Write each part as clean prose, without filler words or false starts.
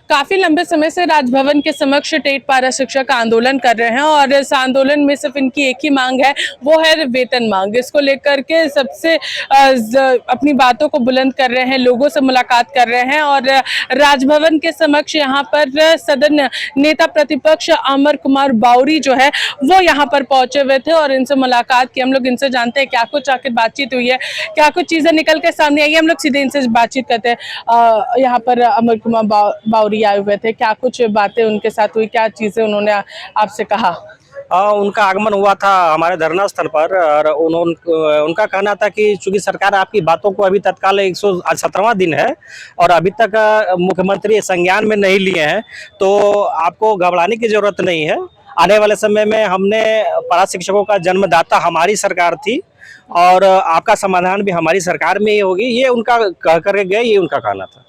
काफी लंबे समय से राजभवन के समक्ष टेट पारा शिक्षक आंदोलन कर रहे हैं और इस आंदोलन में सिर्फ इनकी एक ही मांग है, वो है वेतन मांग। इसको लेकर के सबसे अपनी बातों को बुलंद कर रहे हैं, लोगों से मुलाकात कर रहे हैं और राजभवन के समक्ष यहाँ पर सदन नेता प्रतिपक्ष अमर कुमार बाउरी जो है वो यहाँ पर पहुंचे हुए थे और इनसे मुलाकात की। हम लोग इनसे जानते हैं क्या कुछ आखिर बातचीत हुई है, क्या कुछ चीजें निकल के सामने आई है। हम लोग सीधे इनसे बातचीत करते हैं। यहाँ पर अमर कुमार बाउरी आए हुए थे, क्या कुछ बातें उनके साथ हुई, क्या चीजें उन्होंने आपसे कहा? उनका आगमन हुआ था हमारे धरना स्थल पर और उनका कहना था कि चूंकि सरकार आपकी बातों को अभी तत्काल 117वां दिन है और अभी तक मुख्यमंत्री संज्ञान में नहीं लिए हैं, तो आपको घबराने की जरूरत नहीं है। आने वाले समय में हमने पारा शिक्षकों का जन्मदाता हमारी सरकार थी और आपका समाधान भी हमारी सरकार में ही होगी, ये उनका कह करके गए, ये उनका कहना था।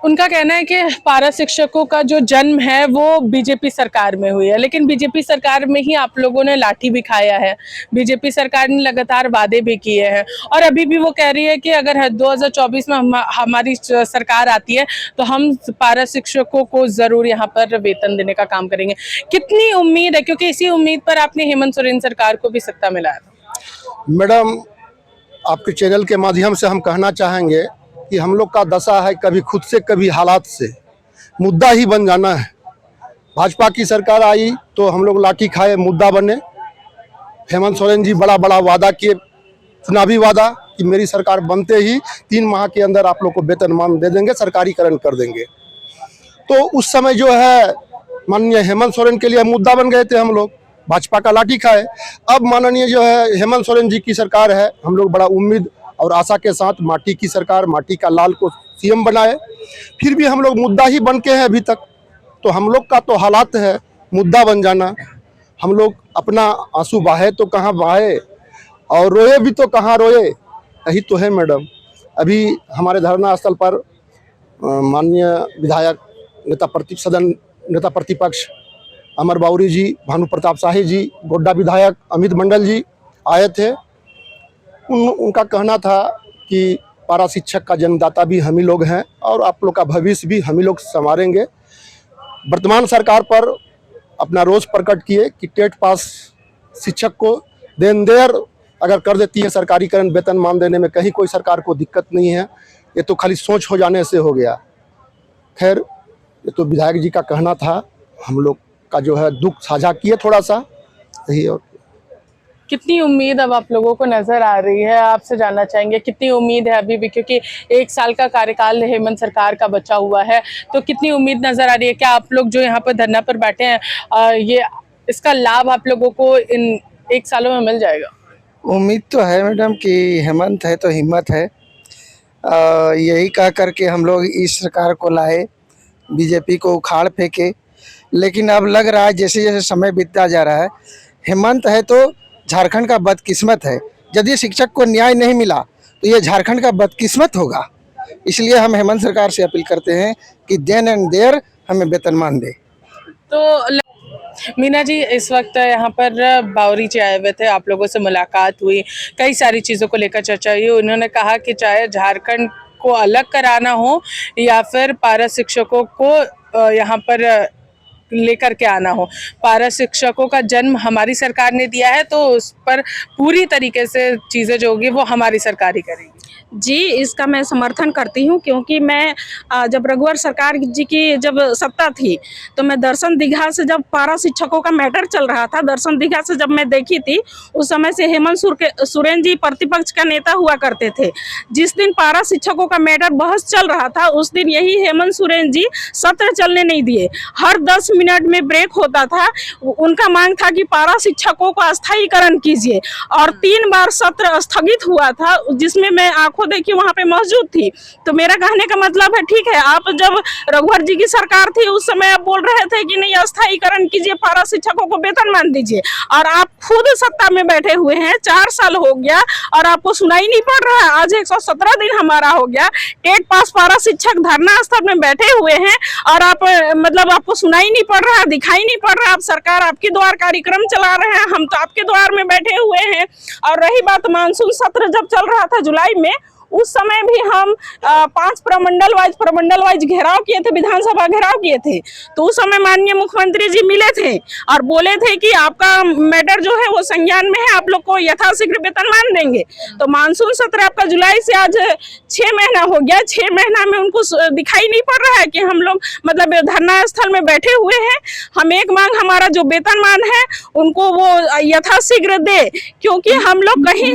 उनका कहना है कि पारा शिक्षकों का जो जन्म है वो बीजेपी सरकार में हुई है, लेकिन बीजेपी सरकार में ही आप लोगों ने लाठी भी खाया है। बीजेपी सरकार ने लगातार वादे भी किए हैं और अभी भी वो कह रही है कि अगर 2024 में हमारी सरकार आती है तो हम पारा शिक्षकों को जरूर यहाँ पर वेतन देने का काम करेंगे। कितनी उम्मीद है, क्योंकि इसी उम्मीद पर आपने हेमंत सोरेन सरकार को भी सत्ता में लाया था? मैडम, आपके चैनल के माध्यम से हम कहना चाहेंगे कि हम लोग का दशा है कभी खुद से कभी हालात से, मुद्दा ही बन जाना है। भाजपा की सरकार आई तो हम लोग लाठी खाए, मुद्दा बने। हेमंत सोरेन जी बड़ा बड़ा वादा किए, चुनावी वादा कि मेरी सरकार बनते ही 3 माह के अंदर आप लोग को वेतनमान दे देंगे, सरकारीकरण कर देंगे। तो उस समय जो है माननीय हेमंत सोरेन के लिए मुद्दा बन गए थे हम लोग, भाजपा का लाठी खाए। अब माननीय जो है हेमंत सोरेन जी की सरकार है, हम लोग बड़ा उम्मीद और आशा के साथ माटी की सरकार, माटी का लाल को सीएम बनाए। फिर भी हम लोग मुद्दा ही बन के हैं अभी तक। तो हम लोग का तो हालात है मुद्दा बन जाना। हम लोग अपना आंसू बहाए तो कहाँ बहाए और रोए भी तो कहाँ रोए, यही तो है मैडम। अभी हमारे धरना स्थल पर माननीय विधायक सदन नेता प्रतिपक्ष अमर बाउरी जी, भानु प्रताप शाही जी, गोड्डा विधायक अमित मंडल जी आए थे। उनका कहना था कि पारा शिक्षक का जन्मदाता भी हम ही लोग हैं और आप लोग का भविष्य भी हम ही लोग संवारेंगे। वर्तमान सरकार पर अपना रोष प्रकट किए कि टेट पास शिक्षक को देर अगर कर देती है सरकारीकरण, वेतन मान देने में कहीं कोई सरकार को दिक्कत नहीं है, ये तो खाली सोच हो जाने से हो गया। खैर, ये तो विधायक जी का कहना था, हम लोग का जो है दुख साझा किए थोड़ा सा यही। और कितनी उम्मीद अब आप लोगों को नजर आ रही है, आपसे जानना चाहेंगे कितनी उम्मीद है अभी भी, क्योंकि 1 साल का कार्यकाल हेमंत सरकार का बचा हुआ है, तो कितनी उम्मीद नजर आ रही है? क्या आप लोग जो यहाँ पर धरना पर बैठे हैं ये इसका लाभ आप लोगों को इन 1 सालों में मिल जाएगा? उम्मीद तो है मैडम कि हेमंत है तो हिम्मत है। यही कह करके हम लोग इस सरकार को लाए, बीजेपी को उखाड़ फेंके, लेकिन अब लग रहा है जैसे जैसे समय बीतता जा रहा है, हेमंत है तो झारखंड का बदकिस्मत है। यदि शिक्षक को न्याय नहीं मिला तो ये झारखंड का बदकिस्मत होगा। इसलिए हम हेमंत सरकार से अपील करते हैं कि देन एंड देयर हमें वेतनमान दे। तो मीना जी, इस वक्त यहाँ पर बाउरी जी आए हुए थे, आप लोगों से मुलाकात हुई, कई सारी चीज़ों को लेकर चर्चा हुई। उन्होंने कहा कि चाहे झारखंड को अलग कराना हो या फिर पारा शिक्षकों को यहाँ पर लेकर के आना हो, पारा शिक्षकों का जन्म हमारी सरकार ने दिया है तो उस पर पूरी तरीके से चीज़ें जो होगी वो हमारी सरकार ही करेगी। जी, इसका मैं समर्थन करती हूँ, क्योंकि मैं जब रघुवर सरकार जी की जब सत्ता थी तो मैं दर्शन दीघा से जब पारा शिक्षकों का मैटर चल रहा था, दर्शन दीघा से जब मैं देखी थी, उस समय से हेमंत सोरेन जी प्रतिपक्ष का नेता हुआ करते थे। जिस दिन पारा शिक्षकों का मैटर बहस चल रहा था उस दिन यही हेमंत सोरेन जी सत्र चलने नहीं दिए, हर 10 मिनट में ब्रेक होता था। उनका मांग था कि पारा शिक्षकों को अस्थायीकरण कीजिए और 3 बार सत्र स्थगित हुआ था, जिसमें मैं आंखों देखिए वहां पे मौजूद थी। तो मेरा कहने का मतलब है, ठीक है, आप जब रघुवर जी की सरकार थी उस समय आप बोल रहे थे कि नहीं अस्थायीकरण कीजिए, पारा शिक्षकों को वेतनमान दीजिए, और आप खुद सत्ता में बैठे हुए हैं, 4 साल हो गया और आपको सुनाई नहीं पड़ रहा है। आज 117 दिन हमारा हो गया, टेट पास पारा शिक्षक धरना स्थल में बैठे हुए हैं और आप मतलब आपको सुनाई नहीं पड़ रहा, दिखाई नहीं पड़ रहा। आप सरकार आपके द्वार कार्यक्रम चला रहे हैं, हम तो आपके द्वार में बैठे हुए हैं। और रही बात मानसून सत्र जब चल रहा था जुलाई में, उस समय भी हम 5 प्रमंडल वाइज घेराव किए थे, विधानसभा घेराव किए थे। तो उस समय माननीय मुख्यमंत्री जी मिले थे और बोले थे कि आपका मैटर जो है वो संज्ञान में है, आप लोग को यथाशीघ्र वेतनमान देंगे। तो मानसून सत्र आपका जुलाई से आज 6 महीना हो गया, 6 महीना में उनको दिखाई नहीं पड़ रहा है कि हम लोग मतलब धरना स्थल में बैठे हुए हैं। हम एक मांग हमारा जो वेतनमान है उनको वो यथाशीघ्र दे, क्योंकि हम लोग कहीं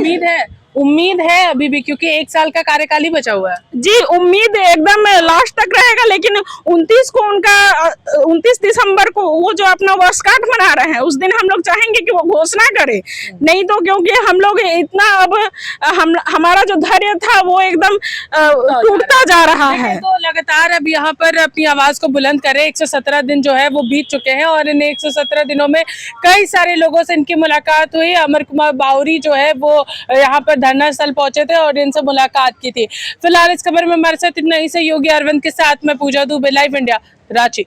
उम्मीद है अभी भी, क्योंकि 1 साल का कार्यकाल ही बचा हुआ है। जी उम्मीद एकदम लास्ट तक रहेगा, लेकिन 29 दिसंबर को वो जो अपना वर्षगांठ मना रहे हैं उस दिन हम लोग चाहेंगे कि वो घोषणा करे, नहीं तो क्योंकि हम लोग इतना अब हमारा जो धैर्य था वो एकदम टूटता जा रहा है। तो लगातार अब यहाँ पर अपनी आवाज को बुलंद करें। 117 दिन जो है वो बीत चुके हैं और इन 117 दिनों में कई सारे लोगों से इनकी मुलाकात हुई। अमर कुमार बावरी जो है वो यहाँ पर धरना स्थल पहुंचे थे और इनसे मुलाकात की थी। फिलहाल इस खबर में हमारे साथ इतना ही। सहयोगी अरविंद के साथ मैं पूजा दुबे, लाइव इंडिया, रांची।